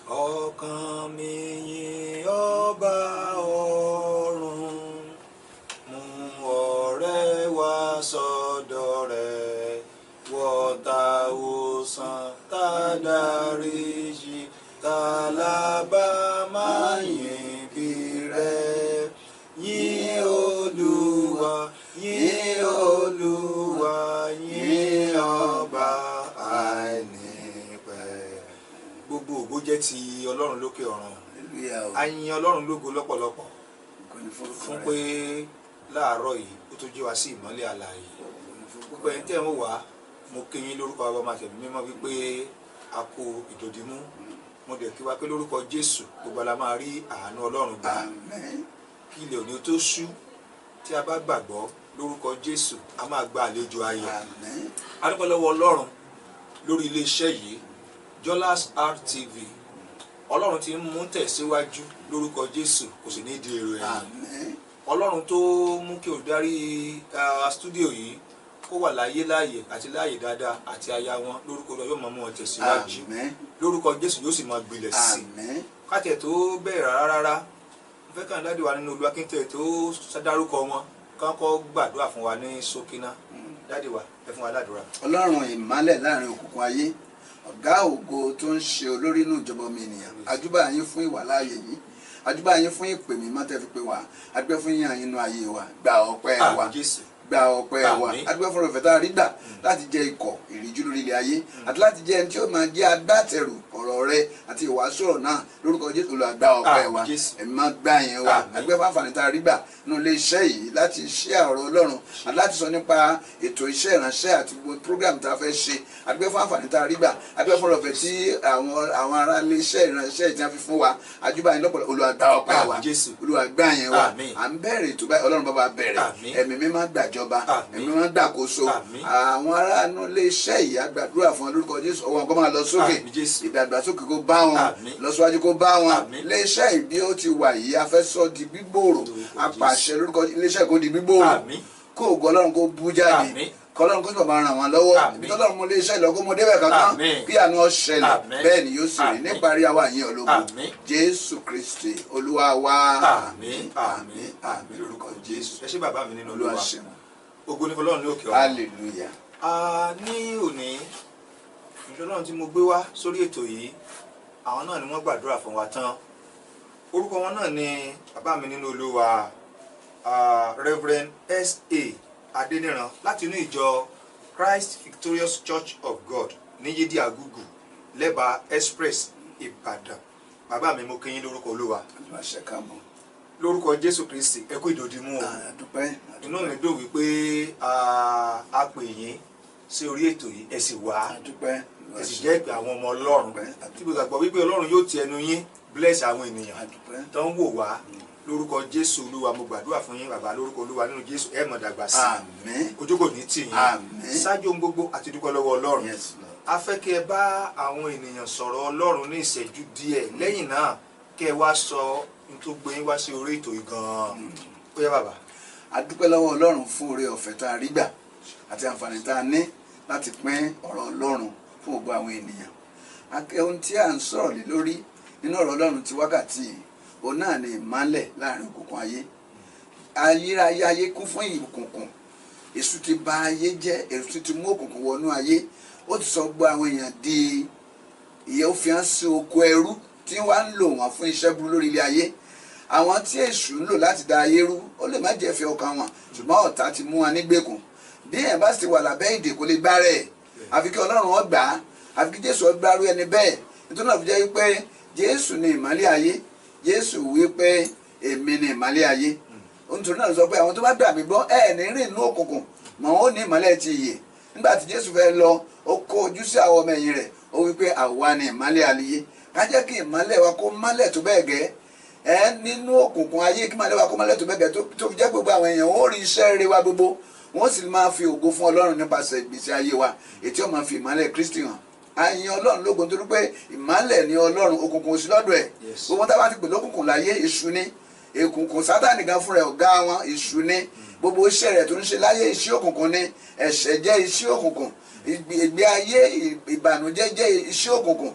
ọkàn mi yìn ọba ọ̀run, mú ọ̀rẹ́ wá sọ́dọ̀ rẹ̀, wọ́ta òsàn tàdáríjì, tàlábà máa yìn bí rẹ̀. Yìn Olúwa, yìn Olúwa, yìn ọba àìnípẹ̀. Gbogbo ògo jẹ́ ti Ọlọ́run lókè ọ̀run. A yìn Ọlọ́run lógo lọ́pọ̀lọpọ̀ fún pé láàárọ̀ yìí ó tó jí wa sí ìmọ́lẹ̀ àlàyé. Gbogbo ẹni tẹ́ ń wò wá, mo kí yín lórúkọ Baba máa tẹ̀mí mímọ́ wípé a kú ìdòdìmú. Mo dẹ̀ kí wa pé lórúkọ Jésù gbogbo la máa rí àánú Ọlọ́run gbà. Kí ilẹ̀ òní tó ṣú, tí a bá gbàgbọ́ lórúkọ Jésù a máa gba àlejò ayọ̀. A dúpẹ́ lọ́wọ́ Ọlọ́run lórí iléeṣẹ́ yìí Jolas RTV. Ọlọ́run ti ń mú tẹ̀síwájú lórúkọ Jésù, kò sì ní di èrò ẹ̀yìn. Ọlọ́run tó mú kí olùdarí stúdíò yìí kó wà láyé láàyè àti láàyè dáadáa àti aya wọn, lórúkọ yóò máa mú wọn tẹ̀síwájú. Lórúkọ Jésù yóò sì máa gbilẹ̀ sí i. Káàtẹ̀ tó bẹ̀rẹ̀ rárá, mo fẹ́ kàn dáàdì wa nínú Olúwa kí n tẹ̀ tó dárúkọ wọn kán kọ́ gbàdúrà fún wa ní ṣókínà. Dáàdì wa, ẹ fún wa ládùúrà. Ọlọ́run ìmọ́lẹ̀ láàrin òkùnkùn ayé, ọ̀gá ògo tó ń ṣe olórí inú ìjọba ọmọ ènìyàn, àjúbà yín fún ìwà láàyè yìí, àjúbà yín fún ìpè mímọ́ tẹ́ fi pè wá, àdúpẹ́ fún yín àyínú ayé wa, gba ọpẹ́ wa, gba ọpẹ́ wa, àdúpẹ́ fún ọ̀fẹ́ tá a rí gbà láti jẹ́ ikọ̀ ìríjú lórí ilẹ̀ ayé àti láti jẹ́ ẹni tí ó máa jẹ́ agbátẹrù ọ̀rọ̀ rẹ àti ìwàásù ọ̀rọ̀ náà lórúkọ Jésù. Olúwa gba ọpẹ́ wa, ẹ̀mí máa gbà yẹn wa, àdúpẹ́ fún àǹfààní tá a rí gbà nínú ilé iṣẹ́ yìí láti ṣe ọ̀rọ̀ Ọlọ́run àti láti sọ nípa ètò iṣẹ́ ìránṣẹ́ àti gbogbo program tá a fẹ́ ṣe. Àdúpẹ́ fún àǹfààní tá a rí gbà, àdúpẹ́ fún ọ̀fẹ́ tí àwọn ará ilé iṣẹ́ ìránṣẹ́ tí a fi fún wa, àjúbà yín lọ́pọ̀lọpọ̀. Olúwa gba ọpẹ́ wa, Olúwa gbà yẹn wa, à ń bẹ̀rẹ̀ ètò báyìí, Ọlọ́run bàbá bẹ̀rẹ̀, ẹ̀mí mímọ́ gbàjọba, ẹ̀mí mímọ́ gbàkóso. Àwọn ará inú ilé iṣẹ́ yìí a gbàdúrà fún wọn lórúkọ Jésù, ọwọ́ wọn kó máa lọ sókè, ìdàgbàsókè kó bá wọn, lọ́síwájú kó bá wọn. Ilé iṣẹ́ yìí bí ó ti wà yìí a fẹ́ sọ di gbígbòòrò, apàṣẹ lórúkọ ilé iṣẹ́ kó di gbígbòòrò, kó ògo Ọlọ́run kó bú jáde, kọlọ́run kó bàbá ràn wọ́n lọ́wọ́, ibi tọ́lọ́run mú ilé iṣẹ́ ìlọ́gbọ́n mo débẹ̀ kankan kí àánú ó ṣẹlẹ̀, bẹ́ẹ̀ ni yóò sì rí. Níparí àwa yín ológun Jésù Kristi Olúwa wa. Àmín àmín àmín lórúkọ Jésù. Ẹ ṣé bàbá mi nínú Olúwa. Ògo ni fọ́lọ́run ní òkè ọ̀run. Hallelujah. Ní òní Ọlọ́run tí mo gbé wá sórí ètò yìí, àwọn náà ni wọ́n gbàdúrà fún wa tán. Orúkọ wọn náà ni bàbá mi nínú Olúwa, Reverend S.A. Adéníran láti inú ìjọ Christ Victorious Church of God ní Yídí Àgùgù lẹ́bàá Express Ìbàdàn. Bàbá mi mo kí yín lórúkọ Olúwa, lórúkọ Jésù Kristi, ẹ kú ìdòdìmú o. Inú mi dùn wípé a pè yín sí orí ètò yìí, ẹ sì wá, ẹ sì jẹ́ ìpè àwọn ọmọ Ọlọ́run tí mo gbàgbọ́ wípé Ọlọ́run yóò ti ẹnu yín bless àwọn ènìyàn tó ń wò wá. Lórúkọ Jésù Olúwa mo gbàdúrà fún yín bàbá, lórúkọ Olúwa nínú Jésù ẹ mọ̀ dàgbà sí i, ojú kò ní tì yín. Ṣáájú ohun gbogbo àti dúpẹ́ lọ́wọ́ Ọlọ́run, a fẹ́ kí ẹ bá àwọn ènìyàn sọ̀rọ̀ Ọlọ́run ní ìṣẹ́jú díẹ̀, lẹ́yìn náà kí ẹ wá sọ ohun tó gbé yín wá sí orí ètò yìí gan-an. Ó yá bàbá. A dúpẹ́ lọ́wọ́ Ọlọ́run fún oore ọ̀fẹ́ tá a rí gbà àti àǹfààní tá a ní láti pín ọ̀rọ̀ Ọlọ́run fún gbogbo àwọn ènìyàn. Ohun tí à ń sọ̀rọ̀ lé lórí nínú ọ̀rọ̀ Ọlọ́run ti wákàtí òun náà ni ìmọ́lẹ̀ láàrin òkùnkùn ayé. Ayé kún fún ìkùnkùn, èṣù ti bà ayé jẹ́, èṣù ti mú òkùnkùn wọnú ayé, ó ti sọ gbogbo àwọn èèyàn di ìyẹn, ó fi hàn sí oko ẹrú tí wọ́n ń lò wọ́n fún iṣẹ́ burú lórí ilé ayé. Àwọn tí èṣù ń lò láti da ayé rú, ó lè má jẹ́ fẹ́ ọkàn wọn, ṣùgbọ́n ọ̀tá ti mú wọn nígbèkùn. Bí ẹ̀ bá sì wà lábẹ́ ìdè kò lè gbá rẹ̀, àfi kí Ọlọ́run ó gbà á, àfi kí Jésù ó gbárù ẹni bẹ́ẹ̀. Nítorí náà fi jẹ́ wípé Jésù ni ìmọ́lẹ̀ ayé, Jésù wípé èmi ni ìmọ́lẹ̀ ayé. Nítorí náà sọ pé àwọn tó bá gbà mí gbọ́ ẹ̀ ní rìn inú òkùnkùn mọ́ ó ní ìmọ́lẹ̀ ti ìyè. Nígbà tí Jésù fẹ́ lọ, ó kó ojú sí àwọn ọmọ ẹ̀yìn rẹ̀, ó wípé àwa ni ìmọ́lẹ̀ ayé. Ká jẹ́ kí ìmọ́lẹ̀ wa kó mọ́lẹ̀ tó bẹ́ẹ̀ gẹ́ nínú òkùnkùn ayé, kí ìmọ́lẹ̀ wa kó mọ́lẹ̀ tó bẹ́ẹ̀ gẹ́ tó fi jẹ́ gbogbo àwọn èèyàn ó rí iṣẹ́ rere wa gbogbo, wọ́n sì máa fi ògo fún Ọlọ́run nípasẹ̀ ìgbésí ayé wa, ètí ó máa fi ìmọ́lẹ̀ Kristi hàn. A yìn Ọlọ́run lógo nítorí pé ìmọ́lẹ̀ ni Ọlọ́run, òkùnkùn sí lọ́dọ̀ ẹ̀. Gbogbo tá a bá ti pè lókùnkùn láyé èṣù ni, òkùnkùn Sátánì gan fúnra ẹ̀ ọ̀gá wọn èṣù ni. gbogbo iṣẹ́ rẹ̀ tó ń ṣe láyé iṣẹ́ òkùnkùn ni, ẹ̀ṣẹ̀ jẹ́ iṣẹ́ òkùnkùn, ìgbé ayé ìbànújẹ́ jẹ́ iṣẹ́ òkùnkùn,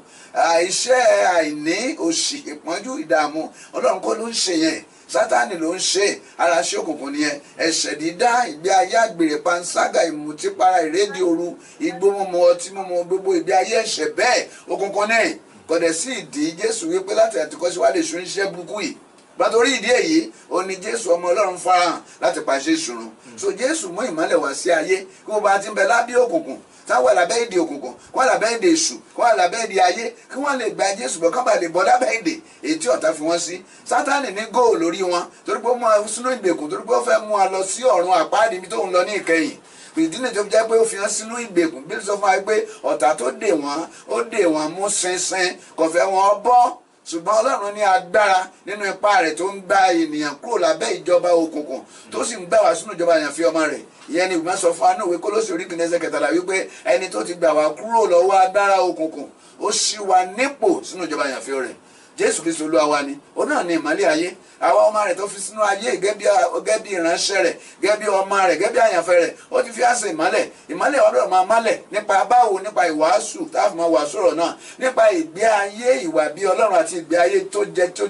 iṣẹ́ àìní, òṣì, ìpọ́njú, ìdààmú, Ọlọ́run kọ́ ló ń ṣe yẹn, Sátánì ló ń ṣe, ara iṣẹ́ òkùnkùn nìyẹn. Ẹ̀ṣẹ̀ dídá, ìgbé ayé àgbèrè, panṣágà, ìmùtípara, ìrédìí òru, igbó mímu, ọtí mímu, gbogbo ìgbé ayé ẹ̀ṣẹ̀ bẹ́ẹ̀ òkùnkùn ní. Kò dẹ̀ sí ìdí Jésù wípé láti àtìkọ́ṣe wá lè ṣe iṣẹ́ burúkú yìí. Nítorí ìdí èyí ó ní Jésù ọmọ Ọlọ́run farahàn láti pàṣẹ ìṣòro. So Jésù mú ìmọ́lẹ̀ wá sí ayé kí wọ́n bá ti ń bẹ lábẹ́ òkùnkùn, táwọn wà lábẹ́ ìdè òkùnkùn, kí wọ́n lábẹ́ ìdè èṣù, kí wọ́n lábẹ́ ìdè ayé, kí wọ́n lè gba Jésù bọ̀, kí wọ́n bá lè bọ́ lábẹ́ ìdè èyí tí ọ̀tá fi wọ́n sí. Sátánì ní góò lórí wọn torí pé ó mú wọn sínú ìgbèkùn, torí pé ó fẹ́ mú wọn lọ sí ọ̀run àpáàdì ibi tó ń lọ ní ìkẹyìn. Ìdí nìyí tó fi jẹ́ pé ó fi hàn sínú ìgbèkùn. Bí ó sọ fún wa pé ọ̀tá tó dè wọ́n, ó dè wọ́n mú ṣinṣin, kò fẹ́ wọn bọ́. Ṣùgbọ́n Ọlọ́run ní agbára nínú ipá rẹ̀ tó ń gba ènìyàn kúrò lábẹ́ ìjọba òkùnkùn tó sì ń gbà wá sínú ìjọba àyànfẹ́ ọmọ rẹ̀. Ìyẹn ni ìgbọ́n sọ fún anú ìwé Kólósì orí kìíní ẹsẹ̀ 13 wípé ẹni tó ti gbà wá kúrò lọ́wọ́ agbára òkùnkùn ó ṣí wa nípò sínú ìjọba àyànfẹ́ rẹ̀. Jésù Kristi Olúwa wa ni, ó náà ní ìmọ́lẹ̀ ayé. Àwa ọmọ rẹ̀ tó fi sínú ayé gẹ́gẹ́ bí ìránṣẹ́ rẹ̀, gẹ́gẹ́ bí ọmọ rẹ̀, gẹ́gẹ́ bí àyànfẹ́ rẹ̀, ó ti fi àṣẹ ìmọ́lẹ̀. Ìmọ́lẹ̀ ọ̀dọ̀ máa mọ́lẹ̀ nípa báwo, nípa ìwàásù táàfù máa wàásù ọ̀rọ̀ náà, nípa ìgbé ayé ìwà bí Ọlọ́run àti ìgbé ayé tó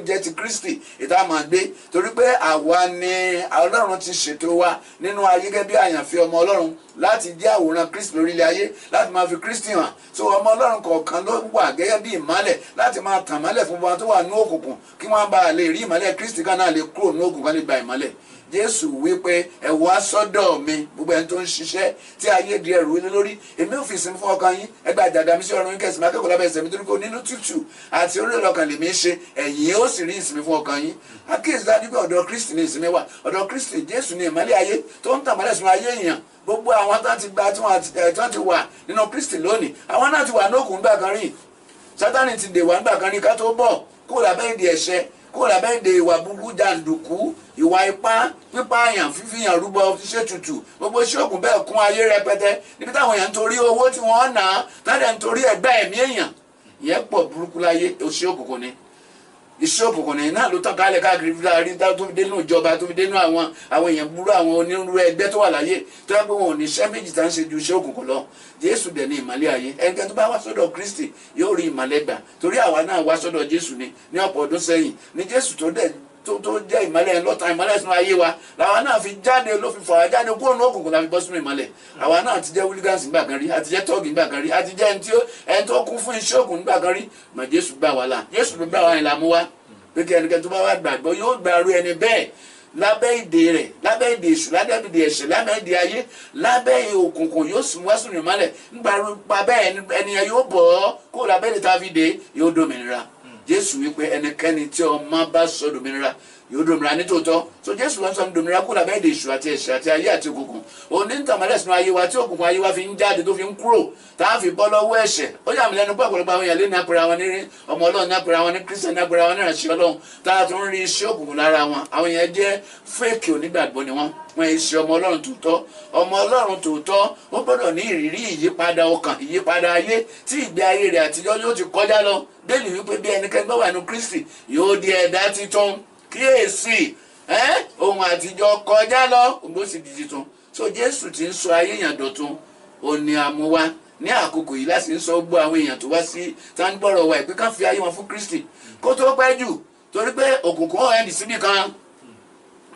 jẹ́ ti Kristi ìta máa gbé. Torí pé àwa ni Ọlọ́run ti ṣètò wa nínú ayé gẹ́gẹ́ bí àyànfẹ́ ọmọ Ọlọ́run láti jẹ́ àwòrán Kristi lórílẹ̀ ayé, láti máa fi Kristi hàn. So ọmọ Ọlọ́run kọ̀ọ̀kan ló wà gẹ́gẹ́ bí ìmọ́lẹ̀ láti máa tàn mọ́lẹ̀ fún wọn tó wà ní òkùnkùn kí wọ́n bá lè rí ìmọ́lẹ̀ Kristi kan náà lè kúrò ní òkùnkùn kan lè gba ìmọ́lẹ̀. Jésù wípé ẹ wá sọ́dọ̀ mi gbogbo ẹni tó ń ṣiṣẹ́ tí ayé di ẹrù ilé lórí, èmi ò fi ìsinmi fún ọkàn yín, ẹ gba àjàgà mi sí ọrùn yín kẹsì máa kẹ́kọ̀ọ́ lábẹ́ ẹsẹ̀ mi torí pé onínú tútù àti orí ọlọ́kàn lèmi ṣe, ẹ̀yin ó sì rí ìsinmi fún ọkàn yín. Àkíyèsí dájú pé ọ̀dọ̀ Kristi ní ìsinmi wà, ọ̀dọ̀ Kristi Jésù ní ìmọ́lẹ̀ ayé tó ń tàn mọ́lẹ̀ sínú ayé èèyàn. Gbogbo àwọn tó ti gba tí wọ́n ti wà nínú Kristi lónìí, àwọn náà ti wà ní òkùnkùn nígbà kan rí. Sátánì ti dè wá nígbà kan rí ká tó bọ̀ kó lábẹ́ ìdè ẹ̀ṣẹ̀, kó lábẹ́ ìdè ìwà burúkú, jàǹdùkú, ìwà ipá, pípààyàn, fífìyàn rúbọ, ṣíṣe tutù, gbogbo iṣẹ́ òkùn bẹ́ẹ̀ kún ayé rẹpẹtẹ níbi táwọn èèyàn ń torí owó tí wọ́n ná tàbí ń torí ẹgbẹ́ ẹ̀mí èèyàn. Ìyẹn pọ̀ burúkú láyé, iṣẹ́ òkùnkùn ni. Iṣẹ́ òkùnkùn ní náà ló tàn kálẹ̀ káàkiri rí tó fi dénú ìjọba, tó fi dénú àwọn èèyàn burú, àwọn onírúurú ẹgbẹ́ tó wà láyé tó yẹ pé wọn ò ní iṣẹ́ méjì tá ń ṣe ju iṣẹ́ òkùnkùn lọ. Jésù dẹ̀ ní ìmọ́lẹ̀ ayé. Ẹnikẹ́ni tó bá wá sọ́dọ̀ Kristi yóò rí ìmọ́lẹ̀ gbà, torí àwa náà wá sọ́dọ̀ Jésù ní ọ̀pọ̀ ọdún sẹ́yìn ní Jésù tó jẹ́ ìmọ́lẹ̀ lọ́ta ìmọ́lẹ̀ sínú ayé wa làwa náà fi jáde, ló fi fà wá jáde kúrò ní òkùnkùn la fi bọ́ sínú ìmọ́lẹ̀. Àwa náà ti jẹ́ wílígánsì nígbà kan rí, àti jẹ́ tọ́ọ̀gì nígbà kan rí, àti jẹ́ ẹni tó kún fún iṣẹ́ òkùnkùn nígbà kan rí. Mà Jésù gbà wá là, Jésù ló gbà wá yẹn là mú wá pé kí ẹnikẹ́ni tó bá wá gbàgbọ́ yóò gbàrú ẹni bẹ́ẹ̀ lábẹ́ ìdè rẹ̀, lábẹ́ ìdè èṣù, lábẹ́ ìdè ẹ̀ṣẹ̀, lábẹ́ ìdè ayé, lábẹ́ òkùnkùn yóò sì wá sínú ìmọ́lẹ̀. Nígbàrú pa bẹ́ẹ̀ ẹnìyẹn yóò bọ̀ ọ́ kó lábẹ́ ìdè tá a fi dè yóò dòmìnira. Jésù wípé ẹnikẹ́ni tí ọmọ bá sọ dòmìnira yóò dòmìnira nítòótọ́. So Jésù ló ń sọ ní dòmìnira kó lábẹ́ ìdè èṣù àti ẹ̀ṣẹ̀ àti ayé àti òkùnkùn. Òní ń tàmọ́lẹ̀ sínú ayé wa tí òkùnkùn ayé wa fi ń jáde tó fi ń kúrò tá a fi bọ́ lọ́wọ́ ẹ̀ṣẹ̀. Ó yà mí lẹ́nu pé ọ̀pọ̀lọpọ̀ àwọn èèyàn lé ní apẹ̀rẹ̀ àwọn ní ọmọ Ọlọ́run, ní apẹ̀rẹ̀ àwọn ní Kírísítẹ́nì, ní apẹ̀rẹ̀ àwọn ní ìránṣẹ́ Ọlọ́run tá a tún rí iṣẹ́ òkùnkùn lára wọn. Àwọn èèyàn jẹ́ fẹ́ẹ̀kì onígbàgbọ́ ni wọ́n ṣe ọmọ Ọlọ́run tòótọ́. Ọmọ Ọlọ́run tòótọ́ ó gbọ́dọ̀ ní ìrírí ìyípadà ọkàn, ìyípadà ayé tí ìgbé ayé rẹ̀ àtijọ́ yóò ti kọjá lọ. Bẹ́ẹ̀ni wípé bí ẹnikẹ́ni bá wà nínú Kristi yóò di ẹ̀dá titun. Kíyèsí ohun àtijọ́ kọjá lọ, òun ló sì di titun. So Jésù ti ń sọ ayé èèyàn dọ̀tun, òní àmúwá ní àkókò yìí láti ń sọ gbọ́ àwọn èèyàn tó wá sí tá ń gbọ́rọ̀ wa ìpín ká fi ayé wọn fún Kristi kó tó pẹ́ jù, torí pé òkùnkùn ó ẹ̀ndì síbì kan.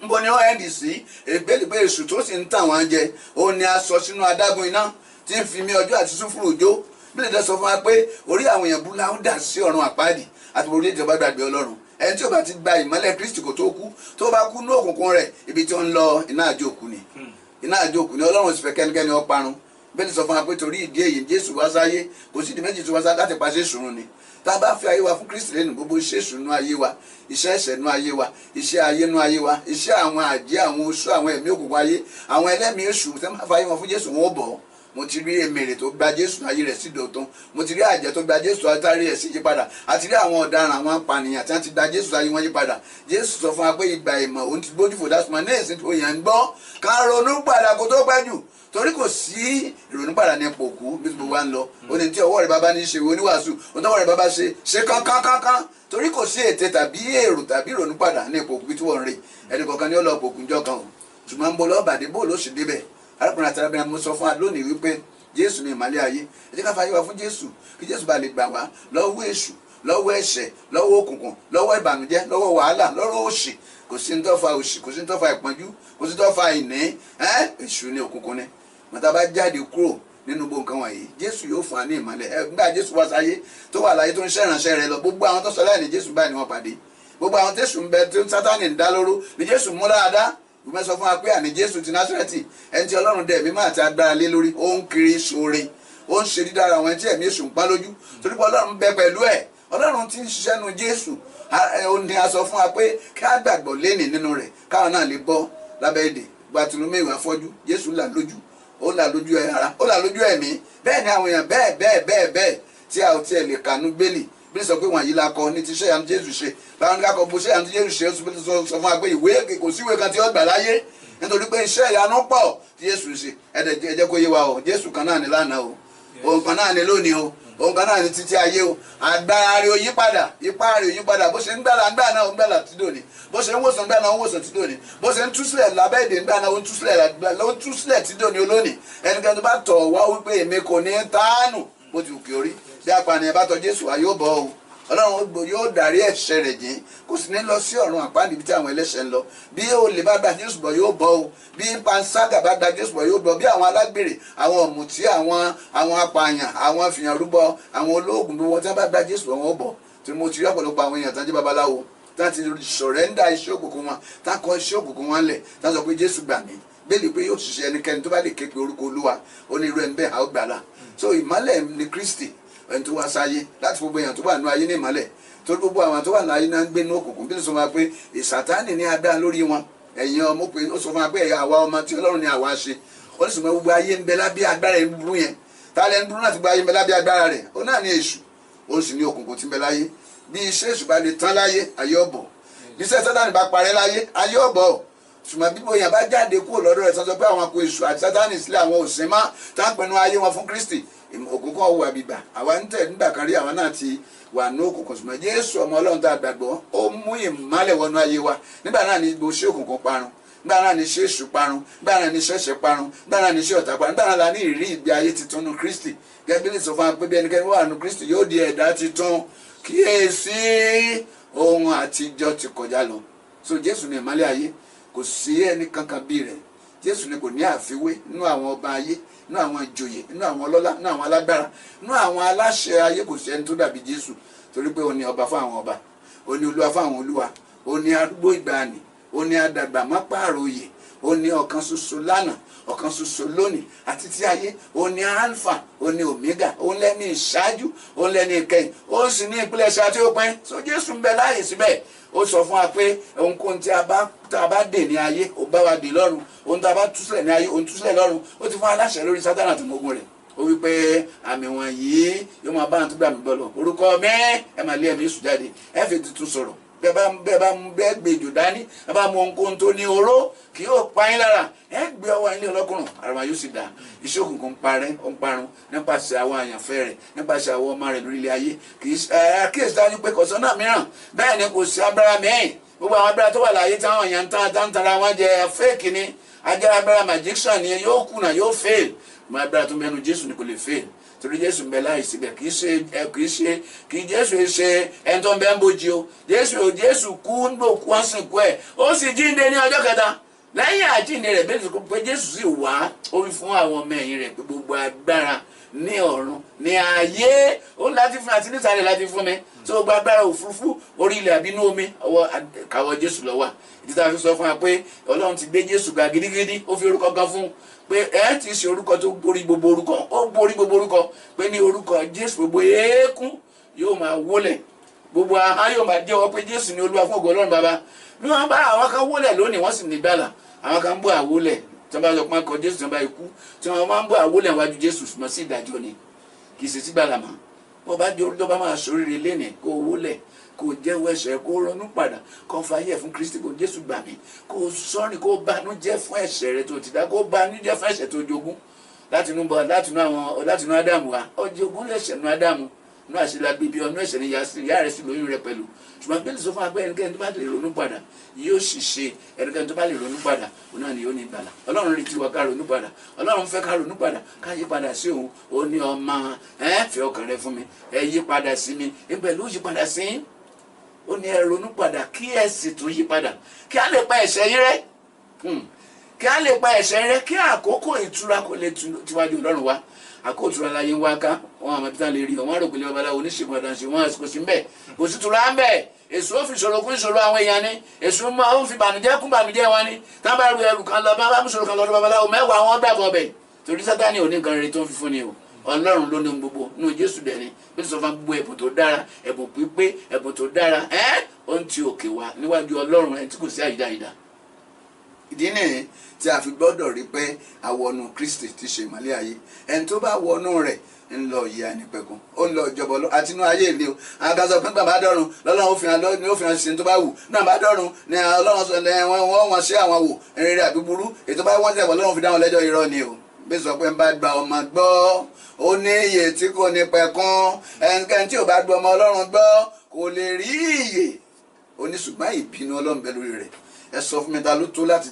Nbo ni ó ẹ̀ndì sí ègbélébé èṣù tó sì ń tàn wọ́n jẹ, ó ní aṣọ sínú adágún iná tí ń fi mí ọjọ́ àti sùfúrù jó. Bí lè dẹ́ sọ fún wa pé orí àwọn èèyàn bú láwọn dà sí ọ̀run àpáàdì àti orí ìjọba gbàgbé Ọlọ́run. Ẹni tí ó bá ti gba ìmọ́lẹ̀ Kristi kò tó kú, tó bá kú ní òkùnkùn rẹ̀ ibi tí ó ń lọ iná àjókù ni. Iná àjókù ni. Ọlọ́run sì fẹ́ kẹ́nikẹ́ni ó parun. Bẹ́ẹ̀ni sọ fún wa pé torí ìdí èyí Jésù wá sáyé, kò sí ìdí méjì tó wá sáyé láti pàṣẹ ìṣòro ni. Tá a bá fi ayé wa fún Kristi lẹ́nu, gbogbo iṣẹ́ ìṣúnú ayé wa, iṣẹ́ ẹ̀ṣẹ̀ nú ayé wa, iṣẹ́ ayé nú ayé wa, iṣẹ́ àwọn àjẹ́, àwọn oṣó, àwọn ẹ̀mí òkùnkùn ayé, àwọn ẹlẹ́mìí èṣù tẹ́ máa fa ayé wọn fún Jésù wọn ó bọ̀. Mo ti rí èmèrè tó gba Jésù ayé rẹ̀ sí dọ̀tun, mo ti rí àjẹ́ tó gba Jésù ayé rẹ̀ sí yípadà, àti rí àwọn ọ̀daràn, àwọn apànìyàn tí wọ́n ti gba Jésù ayé wọn yípadà. Jésù sọ fún wa pé ìgbà ìmọ̀ òun ti gbójú fò dásùmọ̀ ní èsì tó yàn ń gbọ́ ká ronú padà kó tó pẹ́ jù, torí kò sí ìrònú padà ní ipò kú bí gbogbo wa ń lọ. Ó ní tí ọwọ́ rẹ̀ bàbá ní ṣe oníwàásù, ohun tọ́wọ́ rẹ̀ bàbá ṣe kánkánkánkán, torí kò sí ète tàbí èrò tàbí ìrònú padà ní ipò kú bí tí wọ́n ń rè. Ẹnì kọ̀ọ̀kan ni ó lọ ipò kú njọ́ kan o. ṣùgbọ́n bó lọ́ọ́ bàdé bó ló ṣe débẹ̀. arákùnrin àti arábìnrin mo sọ fún wa lónìí wípé Jésù ni ìmọ́lẹ̀ ayé. ẹ jẹ́ ká fàyè wa fún Jésù kí Jésù bá lè gbà wá lọ́wọ́ èṣù, lọ́wọ́ ẹ̀ṣẹ̀, lọ́wọ́ òkùnkùn, lọ́wọ́ ìbànújẹ́, lọ́wọ́ wàhálà, lọ́wọ́ òṣì. Kò sí ní tó fa òṣì, kò sí ní tó fa ìpọ́njú, kò sí ní tó fa ìní. Èṣù ni, òkùnkùn ni. mọ̀tá bá jáde kúrò nínú gbogbo nǹkan wọ̀nyí, Jésù yóò fún wa ní ìmọ́lẹ̀. nígbà Jésù wá sáyé tó wà láyé tó ń ṣèrànṣẹ́ rẹ̀ lọ, gbogbo àwọn tó sọ láì ní Jésù báyìí ni wọ́n pàdé. gbogbo àwọn tẹ̀sùn ń bẹ tó Sátánì ń dá lóró ni Jésù mú dáadáa. ìgbà sọ fún wa pé àní Jésù ti Násárẹ́tì, ẹni tí Ọlọ́run dẹ̀ mímọ́ àti agbára lé lórí, ó ń kiri ṣoore, ó ń ṣe dídára àwọn ẹni tí ẹ̀mí èṣù ń pa lójú, torí pé Ọlọ́run bẹ pẹ̀lú ẹ̀. Ọlọ́run ti ń ṣiṣẹ́ nu Jésù. ó ní a sọ fún wa pé kí á gbàgbọ́ lénìí nínú rẹ̀ káwọn náà lè bọ́ lábẹ́ èdè. Bartiméù afọ́jú, Jésù là lójú, ó là lójú ara, ó là lójú ẹ̀mí. bẹ́ẹ̀ ni àwọn èèyàn bẹ́ẹ̀ tí a ò tiẹ̀ lè kànú gbélì bí sọ pé wọ̀nyí la kọ ní ti iṣẹ́ ìyanu Jésù ṣe. báwọn ká kọ bó iṣẹ́ ìyanu Jésù ṣe sọ fún wa pé ìwé kò sí ìwé kan tí ó gbà láyé, nítorí pé iṣẹ́ ìyanu pọ̀ tí Jésù ṣe. ẹ jẹ́ kó yé wa o, Jésù kan náà ni lánàá o, òun kan náà ni lónìí o, òun kan náà ni títí ayé o. agbára rẹ̀ ò yí padà, ipá rẹ̀ ò yí padà. bó ṣe ń gbàlà ńgbà náà ó ń gbàlà títí dòní, bó ṣe ń wòsàn ńgbà náà ó ń wòsàn títí dòní, bó ṣe ń túsílẹ̀ lábẹ́ èdè ńgbà náà ó ń túsílẹ̀ títí dòní olónìí. ẹnikẹ́ni tó bá tọ̀ wá wípé èmi kò ní tánù bó ti kì í orí, bí apànìyàn bá tọ̀ Jésù wá yóò bọ́ o. Ọlọ́run yóò dárí ẹ̀ṣẹ̀ rẹ̀ jìn, kò sì ní lọ sí ọ̀run àpáàdì bí tí àwọn ẹlẹ́ṣẹ̀ ń lọ. bí olè bá gba Jésù bọ̀ yóò bọ́ o, bí panṣágà bá gba Jésù bọ̀ yóò bọ́, bí àwọn alágbèrè, àwọn ọ̀mùtí, àwọn apààyàn, àwọn fìyànrúbọ, àwọn olóògùn bí wọ́n tí wọ́n bá gba Jésù bọ̀ wọ́n bọ̀. tí mo ti rí ọ̀pọ̀lọpọ̀ àwọn èèyàn tán jẹ́ babaláwo tán ti sọ̀rẹ́ńdà iṣẹ́ òkùnkùn wọn, tán kọ iṣẹ́ òkùnkùn wọn lẹ̀, tán sọ pé Jésù gbà mí. bẹ́ẹ̀ni pé yóò ṣiṣẹ́ ẹnikẹ́ni tó bá lè ké pe orúkọ Olúwa, ó ní irú ẹni bẹ́ẹ̀ á gbàlà. so ìmọ́lẹ̀ ni Kristi, ẹni tó wá sáyé láti gbogbo èèyàn tó wà nínú ayé ní ìmọ́lẹ̀, torí gbogbo àwọn tó wà láyé náà ń gbé ní òkùnkùn. bí ó sọ ma pé Sátánì ní agbára lórí wọn. ẹ̀yin ọmọ pé ó sọ fún wa pé àwa ọmọ tí Ọlọ́run ni àwa ṣe. ó sì sọ pé gbogbo ayé ń bẹ lábẹ́ agbára ẹ̀ ń burú yẹn. tálẹ̀ ń burú náà ti gba ayé ń bẹ lábẹ́ agbára rẹ̀, ó náà ní èṣù, ó sì ní òkùnkùn tí ń bẹ láyé. bí iṣẹ́ èṣù bá lè tán láyé, ayé ọ̀bọ̀. bí iṣẹ́ Sátánì bá parẹ́ láyé, ayé ọ̀bọ̀. ṣùgbọ́n bí bóyá bá jáde kúrò lọ́dọ̀ rẹ̀ sọ pé àwọn akọ èṣù àti Sátánì sílẹ̀, àwọn òsín má tá ń pinnu ayé wọn fún Kristi, òkùnkùn ọ̀wọ̀ àbígbà. àwa ń tẹ̀ nígbà kan rí àwọn náà ti wà ní òkùnkùn, ṣùgbọ́n Jésù ọmọ Ọlọ́run tá a gbàgbọ́, ó mú ìmọ́lẹ̀ wọnú ayé wa. nígbà náà ni gbogbo iṣẹ́ òkùnkùn parun, nígbà náà ni iṣẹ́ èṣù parun, nígbà náà ni iṣẹ́ ẹ̀ṣẹ̀ parun, nígbà náà ni iṣẹ́ ọ̀tá parun, nígbà náà la ní ìrírí ìgbé ayé titun nínú Kristi. gẹ́gẹ́ bí sọ fún wa pé bí ẹnikẹ́ni wà nínú Kristi yóò di ẹ̀dá titun, kíyèsí ohun àtijọ́ ti kọjá lọ. so Jésù ni ìmọ́lẹ̀ ayé, kò sí ẹni kankan bí rẹ̀. Jésù ni kò ní àfiwé nínú àwọn ọba ayé, nínú àwọn ìjòyè, nínú àwọn ọlọ́lá, nínú àwọn alágbára, nínú àwọn aláṣẹ ayé, kò sí ẹni tó dàbí Jésù. torí pé ó ní ọba fún àwọn ọba, ó ní olúwa fún àwọn olúwa, ó ní arúgbó ìgbàanì, ó ní adàgbà má pààrọ̀ òye, ó ní ọ̀kan ṣoṣo lánàá, ọ̀kan ṣoṣo lónìí àti ti ayé, ó ní alpha, ó ní omega, ó ń lẹ́ni ìṣáájú, ó ń lẹ́ni ìkẹyìn, ó sì ní ìpilẹ̀ṣẹ̀ àti òpin. so Jésù ń bẹ láàyè síbẹ̀. ó sọ fún wa pé ohunkóhun tí a bá dè ní ayé, ó bá wa dè lọ́run. ohun tí a bá túsílẹ̀ ní ayé, ó ń túsílẹ̀ lọ́run. ó ti fún aláṣẹ lórí Sátánì àti ogun rẹ̀. ó wí pé àmì wọ̀nyí yóò máa bá àwọn tó gbà mí gbọ́ lọ. orúkọ mi ẹ máa lé ẹ̀mí èṣù jáde, ẹ fi tuntun sọ̀rọ̀. bẹ́ẹ̀ gbé jù dání, ẹ bá mú ohunkóhun tó ní oró kì yóò pa yín lára, ẹ gbé ọwọ́ ilé ọlọ́kùnrin, àrùn yóò sì dá. iṣẹ́ òkùnkùn ń parun nípasẹ̀ àwọn àyànfẹ́ rẹ̀, nípasẹ̀ àwọn ọmọ rẹ̀ lórí ilé ayé. kì í kíyèsí dájú pé kọ̀sán náà mìíràn, bẹ́ẹ̀ ni kò sí agbára mìíràn. gbogbo àwọn agbára tó wà láyé táwọn èèyàn ń tara wọn jẹ fake ni, agbára magician ni, yóò kùnà, yóò fail. mo agbára tó mẹ́nu Jésù ni kò lè fail, torí Jésù ń bẹ láì síbẹ̀. kì í Jésù ṣe ẹni tó ń bẹ ń bójú o. Jésù kú ń gbò kú wọ́n sìnkú ẹ̀, ó sì jíǹde ní ọjọ́ kẹta. lẹ́yìn àjíǹde rẹ̀ bẹ́ẹ̀ sọ pé Jésù sì wá, ó wí fún àwọn ọmọ ẹ̀yìn rẹ̀ pé gbogbo agbára ní ọ̀run ní ayé ó láti fún àti nísàlẹ̀ láti fún mi. tó gbogbo agbára òfurufú, orí ilẹ̀ àbínú omi, ọwọ́ kàwọ́ Jésù ló wà. ìdí tá a fi sọ fún wa pé Ọlọ́run ti gbé Jésù ga gidigidi, ó fi orúkọ kan fún pé ẹ ti ṣe orúkọ tó borí gbogbo orúkọ, ó borí gbogbo orúkọ. pé ní orúkọ Jésù gbogbo eékún yóò máa wólẹ̀, gbogbo ahọ́n yóò máa jẹ́wọ́ pé Jésù ni Olúwa fún ògo Ọlọ́run Baba. bí wọ́n bá àwọn kan wólẹ̀ lónìí wọ́n sì ní gbàlà, àwọn kan ń bọ̀ àwólẹ̀ tí wọ́n bá sọ pé wọ́n kọ Jésù tí wọ́n bá ikú, tí wọ́n máa ń bọ̀ àwólẹ̀ wájú Jésù ṣùgbọ́n sí ìdájọ́ ni, kì í ṣe sí gbàlà mọ́. wọ́n bá jẹ́ olùdó bá máa ṣoríire lénìí, kó wólẹ̀, kó jẹ́wọ́ ẹ̀ṣẹ̀, kó ronú padà, kó fàyè fún Kristi, kó Jésù gbà mí, kó sọ́ni, kó banújẹ́ fún ẹ̀ṣẹ̀ rẹ tó ti dá, kó banújẹ́ fún ẹ̀ṣẹ̀ tó jogún látinú Ádámù wa. ó jogún lẹ̀ṣẹ̀ nú Ádámù, inú àṣìlágbé bí ọ̀nà ẹ̀ṣẹ̀ ni ìyá rẹ̀ sì lóyún rẹ̀ pẹ̀lú ṣùgbọ́n bí sọ fún wa pé ẹnikẹ́ni tó bá lè ronú padà yóò sì ṣe ẹnikẹ́ni tó bá lè ronú padà òun náà ni yóò ní ìgbàlà ọlọ́run retí wa ká ronú padà ọlọ́run fẹ́ ká ronú padà ká yí padà sí òun ó ní ọmọ fi ọkàn rẹ fún mi ẹ yí padà sí mi pẹ̀lú yí padà sí ó ní ẹ ronú padà kí ẹ sì tún yí padà kí á lè pa ẹ̀ṣẹ̀ yín rẹ́ kí á lè pa ẹ̀ṣẹ̀ rẹ́ kí àkókò ìtura kò lè tiwájú ọlọ́run wa àkókò ìtura láyé ń wá ká wọn àmọ́ bí tá lè rí wọn rò pé babaláwo oníṣègùn àdáǹṣe wọn kò sí ń bẹ̀ kò sí tura ń bẹ̀ èso ó fi ìṣòro kún ìṣòro àwọn èèyàn ni èso máa ń fi bànújẹ́ kún bànújẹ́ wọn ni tá bá ru ẹrù kan lọ bá mú ìṣòro kan lọ́dọ̀ babaláwo mẹ́wàá wọn gbàgbọ́ bẹ̀ torí Sátánì ò ní nǹkan rere tó ń fi fún ni o ọlọ́run ló ní gbogbo nínú Jésù dẹ̀ ni bí sọ fún gbogbo ẹ̀bùn tó dára ẹ̀bùn pípé ẹ̀bùn tó dára ó ń ti òkè wá níwájú ọlọ́run ẹni tí kò sí àyídáyídá. ìdí nìyí tí a fi gbọ́dọ̀ rí pé àwọnú Kristi ti ṣe ìmọ́lẹ̀ ayé ẹni tó bá wọnú rẹ̀ ń lọ yìí ànípẹ̀kun ó ń lọ ìjọba àti inú ayé ìlú àwọn kan sọ pé bàbá dọ́run lọ́lọ́run ó fi hàn ṣe tó bá wù náà bá dọ́run ní ọlọ́run sọ ní wọ́n ṣe àwọn wò rere àbí burú ètò bá wọ́n tẹ̀wọ́ lọ́run fi dá wọn lẹ́jọ́ irọ́ ni o bí sọ pé ń bá gba ọmọ gbọ́ ó ní iyè tí kò ní pẹ̀kun ẹnikẹ́ni tí ò bá gba ọmọ ọlọ́run gbọ́ kò lè rí iyè ó ní ṣùgbọ́n ìbínú ọlọ́run bẹ lórí rẹ̀ ẹ sọ fún mi ta ló tó láti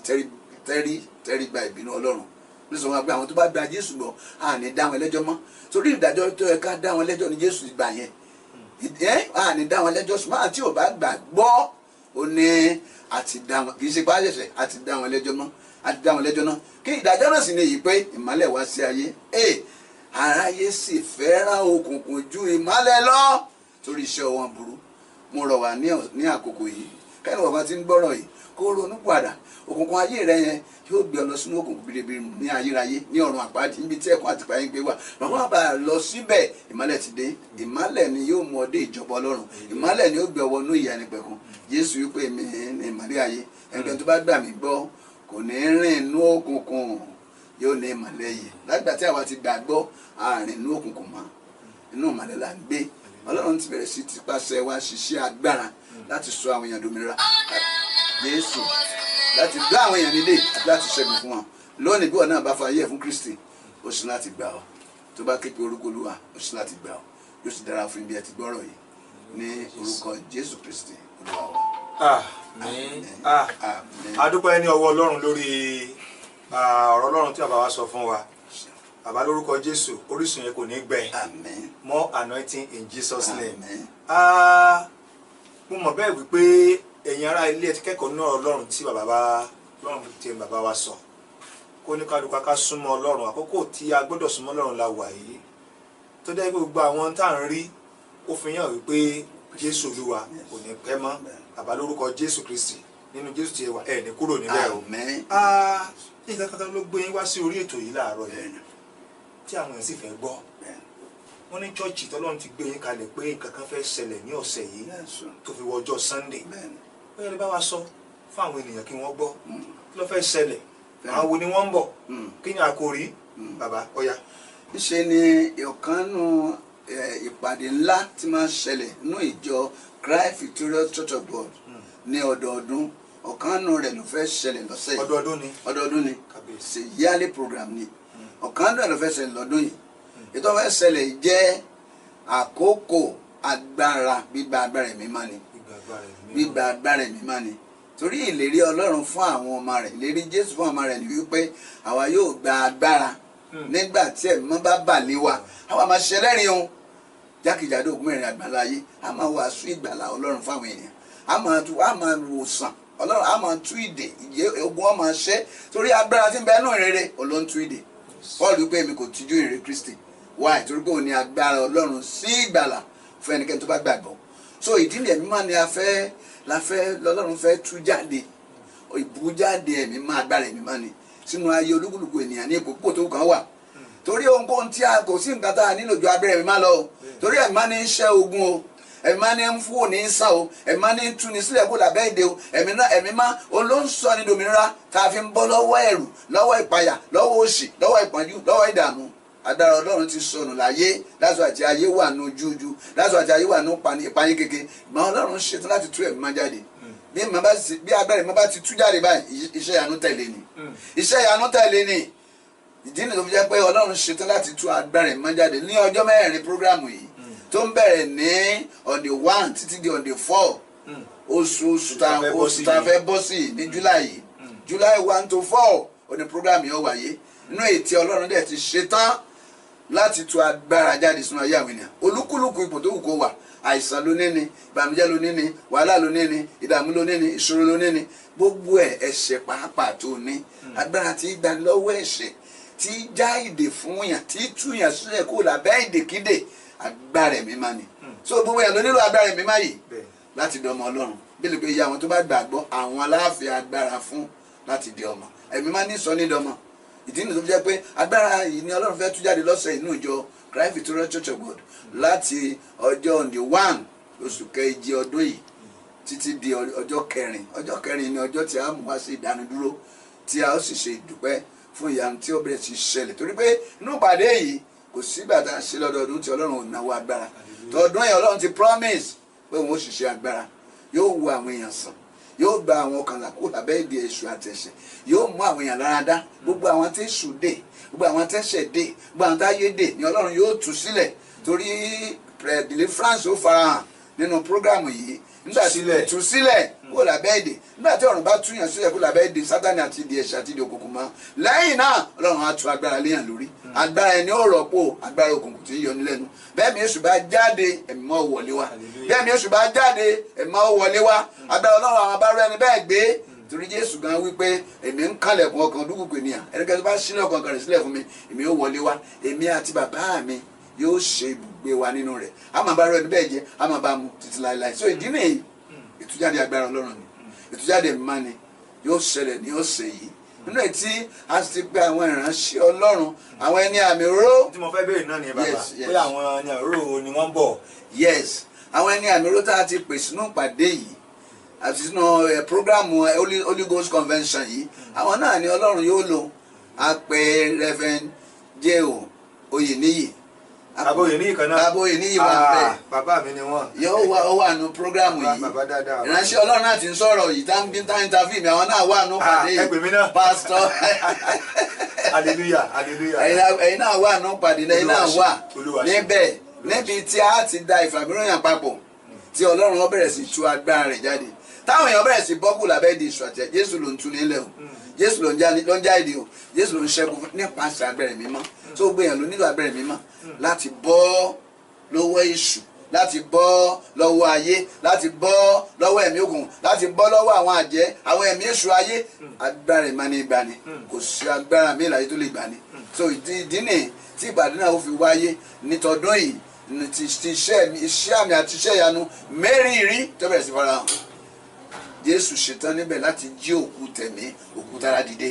tẹrí gba ìbínú ọlọ́run bí sọ wọn pé àwọn tó bá gba Jésù gbọ́ à ní dá wọn lẹ́jọ́ mọ́ torí ìdájọ́ tó yẹ ká dá wọn lẹ́jọ́ ní Jésù gbà yẹn à ní dá wọn lẹ́jọ́ ṣùgbọ́n àti ò bá gbà gbọ́ ó ní àti dá wọn kì í ṣe pé àṣẹṣẹ àti dá wọn lẹ́jọ́ mọ́ àti dá wọn lẹ́jọ́ náà kí ìdájọ́ náà sì ní èyí pé ìmọ́lẹ̀ wá sí ayé aráyé sì fẹ́ràn òkùnkùn ju ìmọ́lẹ̀ lọ torí iṣẹ́ wọn burú mo rọ̀ wá ní àkókò yìí kẹ́ni wọ́n bá ti ń gbọ́rọ̀ yìí kó ronú padà òkùnkùn ayé rẹ yẹn yóò gbé ọ lọ sínú òkùnkùn biribiri ní ayérayé ní ọ̀run àpáàdì níbi tí ẹ̀kọ́ àtìpá yín gbé wà bàbá bá lọ síbẹ̀ ìmọ́lẹ̀ ti dé ìmọ́lẹ̀ ni yóò mú ọ dé ìjọba ọlọ́run ìmọ́lẹ̀ ni yóò gbé ọ wọnú ìyà ẹnìpẹ̀kun Jésù wípé mi ní ìmọ́lẹ̀ ayé ẹnikẹ́ni tó bá gbà mí gbọ́ kò ní rìn inú òkùnkùn yóò ní ìmọ́lẹ̀ yìí lágbà tí àwa ti gbàgbọ́ àárín inú òkùnkùn mọ́ inú ìmọ́lẹ̀ là ń gbé ọlọ́run ti bẹ̀rẹ̀ sí ti pàṣẹ wa ṣiṣẹ́ agbára láti sọ àwọn èèyàn dòmìnira Jésù láti gbá àwọn èèyàn nílé àti láti ṣẹ́gun fún wọn lónìí bí wọn náà bá fa ayé ẹ̀ fún Kristi ó sì láti gbà ọ́ tó bá képe orúkọ Olúwa ó sì láti gbà ọ́ yóò sì dára fún ibi ẹ ti gbọ́rọ̀ yìí ní orúkọ Jésù Kristi Olúwa wa. àmín adúpẹ́ ní ọwọ́ Ọlọ́run lórí ọ̀rọ̀ Ọlọ́run tí bàbá wa sọ fún wa bàbá lórúkọ Jésù orísun yẹn kò ní gbẹ more anointing in Jesus name. Mo mọ̀ bẹ́ẹ̀ wípé ẹ̀yin ará ilé ti kẹ́kọ̀ọ́ náà Ọlọ́run tí Ọlọ́run tí bàbá wa sọ kó ní kálukú ká súnmọ́ Ọlọ́run àkókò tí a gbọ́dọ̀ súnmọ́ Ọlọ́run la wà yìí tó dẹ́ gbogbo àwọn tá à ń rí ó fi hàn wípé Jésù Olúwa kò ní pẹ́ mọ́ bàbá lórúkọ Jésù Kristi nínú Jésù tí ẹ wà ẹ̀ ní kúrò níbẹ̀ o. nǹkan kankan ló gbé yín wá sí orí ètò yìí láàárọ̀ yìí tí àwọn èèyàn sì fẹ́ gbọ́ wọ́n ní chọ́ọ̀chì tọ́lọ́run ti gbé yín kalẹ̀ pé nǹkan kan fẹ́ ṣẹlẹ̀ ní ọ̀sẹ̀ yìí tó fi wọjọ́ Sunday bẹ́ẹ̀ ni bá wa sọ fún àwọn ènìyàn kí wọ́n gbọ́ kí ló fẹ́ ṣẹlẹ̀ àwọn wo ni wọ́n ń bọ̀ kí ni àkòrí bàbá ọ̀yá. níṣe ni ìkànnù ìpàdé ńlá tí máa ń ṣẹlẹ̀ nínú ìjọ Christ Victorious Church of God ní ọdọọdún ọ̀kanù rẹ̀ ló fẹ́ ṣẹlẹ̀ lọ́sẹ̀ yìí ọdọọdún ni ṣe yearly program ni ọ̀kanù rẹ̀ ló fẹ́ ṣẹlẹ̀ lọ́dún yìí ètò ọ̀fẹ́ ṣẹlẹ̀ jẹ́ àkókò agbára gbígba agbára ẹ̀mí mọ́ ni gbígba agbára ẹ̀mí mọ́ ni torí ìlérí Ọlọ́run fún àwọn ọmọ rẹ̀ ìlérí Jésù fún ọmọ rẹ̀ ni wípé àwa yóò gba agbára nígbà tí ẹ̀mí mọ́ bá bà lé wa àwa máa ṣe lẹ́rìn ohun jákèjádò ògùn mẹ́rin àgbàlá ayé a máa wàásù ìgbàlà Ọlọ́run fáwọn èèyàn a máa wòsàn Ọlọ́run a máa tú ìdè ogun ọmọ ṣẹ́ torí agbára tí ń bẹ nínú ìrere olóhùn tú ìdè Paul wípé èmi kò tijú ìrere Kristi wáyé torí pé òun ni agbára Ọlọ́run sí ìgbàlà fún ẹnikẹ́ni tó bá gbàgbọ́ so ìdí ni ẹ̀mí máa ní lọ́lọ́run fẹ́ tú jáde ìbú jáde ẹ̀mí máa agbára ẹ̀mí máa ní sínú ayé olúkúlùkù ènìyàn ní ipò tó kàn wà torí ohunkóhun tí a kò sí nǹkan tá a nílò ju abẹ́rẹ́ ẹ̀mí máa lọ o torí ẹ̀mí máa ní ṣẹ́ ogun o ẹ̀mí máa ní ń fún òní sàn o ẹ̀mí máa ní ń túni sílẹ̀ kó làbẹ́ ìdè o ẹ̀mí máa olóńsọ ní dominira tá a fi ń bọ́ lọ́wọ́ ẹ̀rù lọ́wọ́ ìpayà lọ́wọ́ òṣì lọ́wọ́ ìpọ́njú lọ́wọ́ ìdààmú adára Ọlọ́run ti sọnù láyé lásọ àti ayé wà nù jújú lásọ àti ayé wà nù ìpayín kéke ìgbà Ọlọ́run ṣetán láti tú ẹ̀mí máa jáde bí agbára ẹ̀mí bá ti tú jáde báyìí iṣẹ́ ìyanu tẹ̀lé ni iṣẹ́ ìyanu tẹ̀lé ni ìdí nìyẹn tó fi jẹ́ pé Ọlọ́run ṣetán láti tú agbára ẹ̀mí máa jáde ní ọjọ́ mẹ́rin prógrámù yìí tó ń bẹ̀rẹ̀ ní on the 1 títí di on the 4 oṣù tá a fẹ́ bọ́ sí ní July yìí July 1 to 4 ó ní program yóò wáyé nínú ètí Ọlọ́run dẹ̀ ti ṣetán láti tú agbára jáde sínú ayé àwọn ènìyàn olúkúlùkù ipò tó wù kó wà àìsàn ló ní ni ìbànújẹ́ ló ní ni wàhálà ló ní ni ìdààmú ló ní ni ìṣòro ló ní ni gbogbo ẹ̀ṣẹ̀ pàápàá tó ní agbára tí í gbani lọ́wọ́ ẹ̀ṣẹ̀ tí í já ìdè fún yàn tí í tú yàn sílẹ̀ kó lábẹ́ ìdèkídè agbára ẹ̀mí má ni so gbogbo yàn ló nílò agbára ẹ̀mí má yìí láti di ọmọ Ọlọ́run bí lè pe iye àwọn tó bá gbàgbọ́ àwọn aláàfin agbára fún láti di ọmọ ẹ̀mí má ní sọ ní dọmọ ìdí nìyí tó fi jẹ́ pé agbára yìí ni Ọlọ́run fẹ́ tú jáde lọ́sẹ̀ inú ìjọ Christ Victorious Church of God láti ọjọ́ on the 1 oṣù keje ọdún yìí títí di ọjọ́ kẹrin ni ọjọ́ tí a mú wá sí ìdánudúró tí a ó sì ṣe ìdúpẹ́ fún ìyanu tí ó bẹ̀rẹ̀ sí ṣẹlẹ̀ torí pé inú ìpàdé yìí kò sígbà tá a ṣe lọ́dọọdún tí Ọlọ́run ò náwó agbára tọdún yẹn Ọlọ́run ti promise pé òun ó ṣiṣẹ́ agbára yóò wo àwọn èèyàn sàn yóò gba àwọn ọkàn là kó lábẹ́ ìdè èṣù àtẹ̀ṣẹ̀ yóò mú àwọn èèyàn lára dá gbogbo àwọn tí èṣù dè gbogbo àwọn tẹ́ṣẹ̀ dè gbogbo àwọn táyé dè ni Ọlọ́run yóò tú sílẹ̀ torí deliverance ó farahàn nínú prógrámù yìí nígbà tí tú sílẹ̀ kó lábẹ́ ìdè nígbà tí ọ̀run bá túyàn sílẹ̀ kó lábẹ́ ìdè Sátánì àti ìdè ẹ̀ṣẹ̀ àti ìdè òkùnkùn mọ́ lẹ́yìn náà Ọlọ́run á tú agbára léyàn lórí agbára ẹni ó rọ́pò agbára òkùnkùn tí ń yọ nílẹ́nu bẹ́ẹ̀ mi èṣù bá jáde ẹ̀mí mọ́ wọlé wá bẹ́ẹ̀ mi èṣù bá jáde ẹ̀mí mọ́ wọlé wá agbára Ọlọ́run àwọn abáró ẹni bẹ́ẹ̀ gbé torí Jésù gan wípé èmi ń kálẹ̀kùn ọkàn dúkùkù ènìyàn ẹnikẹ́ni tó bá ṣílẹ̀ ọkàn kan rẹ̀ sílẹ̀ fún mi èmi ó wọlé wá èmi àti bàbá mi yóò ṣe ibùgbé wa nínú rẹ̀ a máa bá rẹ̀ ẹni bẹ́ẹ̀ jẹ́ a máa bá mu títí láéláé so ìdí nìyí ìtújáde agbára Ọlọ́run ni ìtújáde mímọ́ ni yóò ṣẹlẹ̀ ní ọ̀sẹ̀ yìí nínú ètí a ti pé àwọn ìránṣẹ́ Ọlọ́run àwọn ẹni àmì òróró. tí mo fẹ́ béèrè náà ni bàbá pé àwọn ẹni àmì òróró ni wọ́n ń bọ̀. yes àwọn ẹni àmì òróró tá a ti pè sínú ìpàdé yìí àti sínú programu Holy Ghost Convention yìí àwọn náà ni Ọlọ́run yóò lò á pè Reverend J.O. Oyeniyi Aboyeniyi kan náà Aboyeniyi wà bẹ́ẹ̀ bàbá mi ni wọ́n. yóò wà nù programu yìí ìránṣẹ́ Ọlọ́run náà ti ń sọ̀rọ̀ yìí tá ń interview mi àwọn náà wà nù pàdé yìí pastor hallelujah hallelujah ẹ̀yin náà wà nù pàdé ẹ̀yin náà wà níbẹ̀ níbi tí a ti da ìfàmìíràn papọ̀ tí Ọlọ́run ó bẹ̀rẹ̀ sí tú agbára rẹ̀ jáde táwọn èèyàn bẹ̀rẹ̀ sí bọ́kù lábẹ́ di ìṣọ̀tẹ̀ Jésù ló ń tú nílẹ̀ o Jésù ló ń já ìdí o Jésù ló ń ṣẹ́gun nípasẹ̀ agbẹ́rẹ̀ mímọ́ tó gbìyànjú ló nílò agbẹ́rẹ̀ mímọ́ láti bọ́ lọ́wọ́ èṣù láti bọ́ lọ́wọ́ ayé láti bọ́ lọ́wọ́ ẹ̀mí òkùnkùn láti bọ́ lọ́wọ́ àwọn àjẹ́ àwọn ẹ̀mí èṣù ayé agbára ìmọ̀ ní ìgbani kò sí agbára mi láyé tó lè gbani so ìdí nìyí tí ìpàdé náà ó fi wáyé nítọdún yìí ti iṣẹ́ àmì àti iṣẹ́ ìyanu mẹ́rìírí tó bẹ̀rẹ̀ sí farahàn Jésù ṣetán níbẹ̀ láti jí òkú tẹ̀mí òkú tara dìde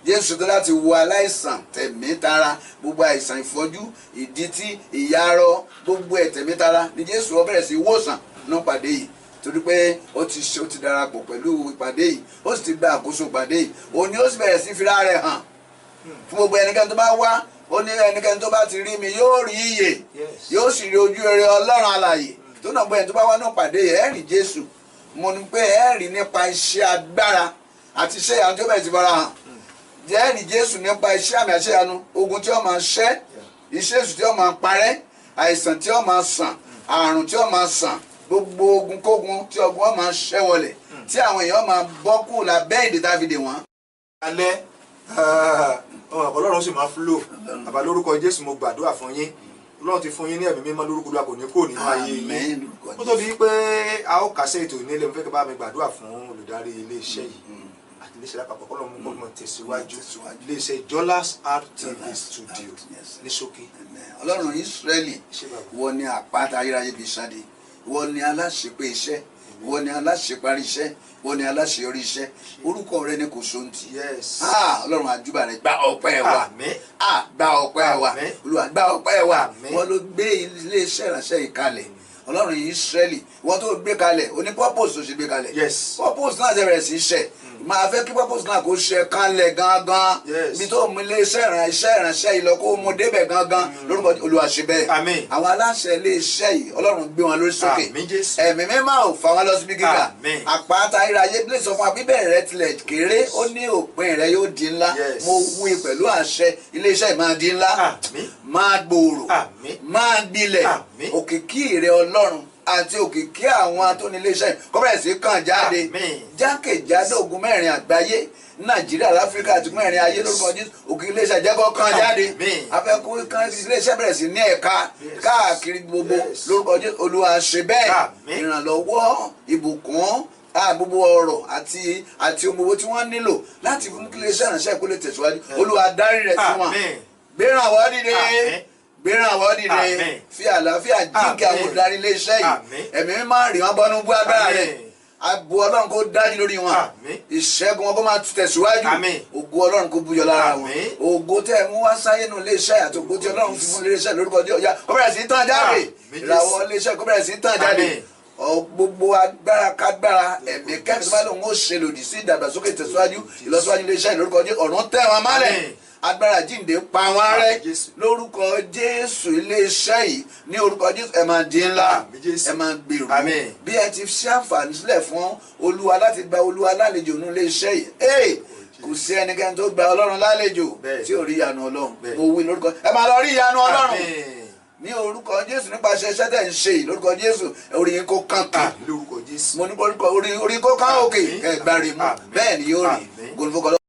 Jésù ṣetán láti wo aláìsàn tẹ̀mí tara gbogbo àìsàn ìfọ́jú ìdítí ìyarọ gbogbo ẹ̀ tẹ̀mí tara ni Jésù ó bẹ̀rẹ̀ sí wòsàn ní ìpàdé yìí torí pé ó ti darapọ̀ pẹ̀lú ìpàdé yìí ó sì ti gba àkóso ìpàdé yìí òun ni ó sì bẹ̀rẹ̀ sí fira rẹ̀ hàn fún gbogbo ẹnikẹ́ni tó bá wá ó ní ẹnikẹ́ni tó bá ti rí mi yóò rí ìyè yóò sì rí ojú rere Ọlọ́run alààyè tó náà gbọ́ ẹni tó bá wá ní ìpàdé yìí ẹ rí Jésù mo ní pé ẹ rí nípa iṣẹ́ agbára àti iṣẹ́ ìyanu tó bẹ̀rẹ̀ sí fara hàn ẹ rí Jésù nípa iṣẹ́ àmì àti ìyanu ogun tí ó máa ṣẹ́ iṣẹ́ èṣù tí ó máa parẹ́ àìsàn tí ó máa sàn àrùn tí ó máa sàn gbogbo ogun kógun tí ogun ó máa ṣẹ́ wọlẹ̀ tí àwọn èèyàn máa bọ́ kù lábẹ́ ìdè Dáfídì wọn. alẹ́ Ọlọ́run sì máa flow bàbá lórúkọ Jésù mo gbàdúrà fún yín Ọlọ́run ti fún yín ní ẹ̀mí mímọ́ lórúkọ Olúwa kò ní kó nínú ayé yín ó tó di pé a ó kásẹ̀ ètò nílé mo fẹ́ kí bá mi gbàdúrà fún olùdarí iléeṣẹ́ yìí àti iléeṣẹ́ lápapọ̀ Ọlọ́run mú gbọ́dọ̀ tẹ̀síwájú iléeṣẹ́ Dollars Art TV Studio ní ṣókí. Ọlọ́run Ísírẹ́lì wọ́n ní àpáta ayérayé bíi sáde wọ́n ní aláṣepé iṣẹ́ wọ́n ní aláṣeparí iṣẹ́ wọ́n ní aláṣeyọrí iṣẹ́ orúkọ rẹ ní kò sóńtì Ọlọ́run àjúbà rẹ gba ọpẹ́ wa gba ọpẹ́ wa Olúwa gba ọpẹ́ wa wọ́n ló gbé iléeṣẹ́ ìránṣẹ́ yìí kalẹ̀ Ọlọ́run Ísírẹ́lì wọ́n tó gbé kalẹ̀ oní purpose tó ṣe gbé kalẹ̀ purpose náà ṣe bẹ̀rẹ̀ sí í ṣe máa fẹ́ kí purpose náà kó ṣe kanlẹ̀ gangan ibi tó mú ilé iṣẹ́ ìránṣẹ́ yìí lọ kó mú débẹ̀ gangan lórúkọ Olúwa ṣe bẹ́ẹ̀ àwọn aláṣẹ ilé iṣẹ́ yìí Ọlọ́run gbé wọn lórí sókè ẹ̀mí mímọ́ ò fà wọn lọ síbi gíga àpáta ayérayé bí lè sọ fún wa bíbẹ̀rẹ̀ rẹ tilẹ̀ kéré ó ní òpin rẹ yóò di ńlá mo wí pẹ̀lú àṣẹ ilé iṣẹ́ yìí máa di ńlá máa gbòòrò máa gbilẹ̀ òkìkí rẹ Ọlọ́run àti òkìkí àwọn atóniléeṣẹ́ kọ́bẹ̀rẹ̀ sí kàn jáde jákèjádò ogun mẹ́rin àgbáyé Nàìjíríà láfíríkà àti mẹ́rin ayé lórúkọ Jésù òkìkí iléeṣẹ́ jẹ́kọ́ kàn jáde afẹ́kú kan iléeṣẹ́ bẹ̀rẹ̀ sí ní ẹ̀ka káàkiri gbogbo lórúkọ Jésù Olúwa ṣe bẹ́ẹ̀ ìrànlọ́wọ́ ìbùkún gbogbo ọ̀rọ̀ àti ohun gbogbo tí wọ́n nílò láti fún kí iléeṣẹ́ ìránṣẹ́ kó lè tẹ̀síwájú Olúwa dárí rẹ̀ sí wọn gbéra wọ́n dìde gbéra àwọn dìde fi àlàáfíà jíǹkì àwọn olùdarí iléeṣẹ́ yìí ẹ̀mí máa rí wọn bọ́nú bú agbára rẹ̀ abo Ọlọ́run kó dájú lórí wọn ìṣẹ́gun wọn kó máa tẹ̀síwájú ògo Ọlọ́run kó búyọ lára wọn ògo tẹ́ mú wá sáyé nù iléeṣẹ́ àti ògo tí Ọlọ́run fi fún iléeṣẹ́ lórúkọ Jésù kó bẹ̀rẹ̀ sí tàn jáde ìràwọ̀ iléeṣẹ́ kó bẹ̀rẹ̀ sí tàn jáde gbogbo agbára kágbára ẹ̀mí kẹ́mi tó bá lóun ó ṣe lòdì sí ìdàgbàsókè tẹ̀síwájú ìlọsíwájú iléeṣẹ́ lórúkọ Jésù ọ̀run tẹ́ wọn mọ́lẹ̀ agbára jíǹde pa wọn rẹ́ lórúkọ Jésù iléeṣẹ́ yìí ní orúkọ Jésù ẹ máa di ńlá ẹ máa gbèrú bí ẹ ti ṣe àǹfààní sílẹ̀ fún Olúwa láti gba Olúwa lálejò nínú iléeṣẹ́ yìí kò sí ẹnikẹ́ni tó gba Ọlọ́run lálejò tí ò rí ìyanu Ọlọ́run mo wí lórúkọ ẹ máa lọ rí ìyanu Ọlọ́run ní orúkọ Jésù nípasẹ̀ iṣẹ́ tẹ̀ ń ṣe yìí lórúkọ Jésù orí yín kó kàn kì mo ní orúkọ orí kó kàn òkè ẹgbàá rè mú bẹ́ẹ̀ ni yóò rí.